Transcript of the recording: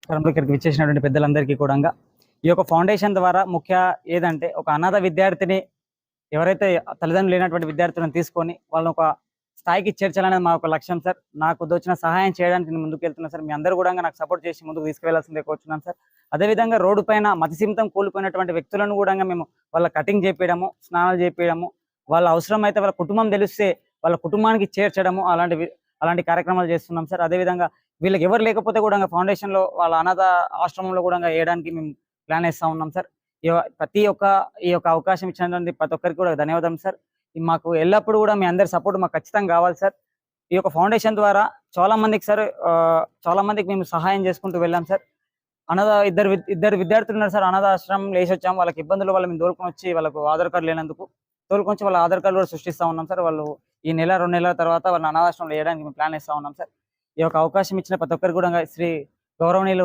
ఇక్కడికి విచ్చేసినటువంటి పెద్దలందరికీ కూడా ఈ యొక్క ఫౌండేషన్ ద్వారా ముఖ్య ఏదంటే ఒక అనాథ విద్యార్థిని ఎవరైతే తల్లిదండ్రులు లేనటువంటి విద్యార్థులను తీసుకొని వాళ్ళని ఒక స్థాయికి చేర్చాలనేది మా ఒక లక్ష్యం సార్. నాకు వచ్చిన సహాయం చేయడానికి నేను ముందుకు వెళ్తున్నాను సార్. మీ అందరూ కూడా నాకు సపోర్ట్ చేసి ముందుకు తీసుకువెళ్లాల్సిందే కోరుచున్నాను సార్. అదేవిధంగా రోడ్డు పైన మతిసీమితం కోల్పోయినటువంటి వ్యక్తులను కూడా మేము వాళ్ళ కటింగ్ చేపించడము, స్నానాలు చేపించడము, వాళ్ళ అవసరం అయితే వాళ్ళ కుటుంబం తెలిస్తే వాళ్ళ కుటుంబానికి చేర్చడము అలాంటి కార్యక్రమాలు చేస్తున్నాం సార్. అదేవిధంగా వీళ్ళకి ఎవరు లేకపోతే కూడా ఫౌండేషన్లో వాళ్ళ అనాథ ఆశ్రమంలో కూడా వేయడానికి మేము ప్లాన్ వేస్తూ ఉన్నాం సార్. ఈ యొక్క అవకాశం ఇచ్చినటువంటి ప్రతి ఒక్కరికి కూడా ధన్యవాదాలు సార్. మాకు ఎల్లప్పుడూ కూడా మీ అందరి సపోర్ట్ మాకు ఖచ్చితంగా కావాలి సార్. ఈ యొక్క ఫౌండేషన్ ద్వారా చాలా మందికి మేము సహాయం చేసుకుంటూ వెళ్ళాం సార్. ఇద్దరు విద్యార్థులు ఉన్నారు సార్, అనాథ ఆశ్రమం వేసి వచ్చాము. వాళ్ళకి ఇబ్బందులు మేము తోలుకొని వచ్చి వాళ్ళకు ఆధార్ కార్డు లేనందుకు తోలుకొని వాళ్ళ ఆధార్ కార్డు కూడా సృష్టిస్తూ ఉన్నాం సార్. వాళ్ళు ఈ నెల 2 నెలల తర్వాత వాళ్ళ అనాథాశ్రమంలో వేయడానికి మేము ప్లాన్ వేస్తూ ఉన్నాం సార్. ఈ యొక్క అవకాశం ఇచ్చిన ప్రతి ఒక్కరికి కూడా శ్రీ గౌరవనీయులు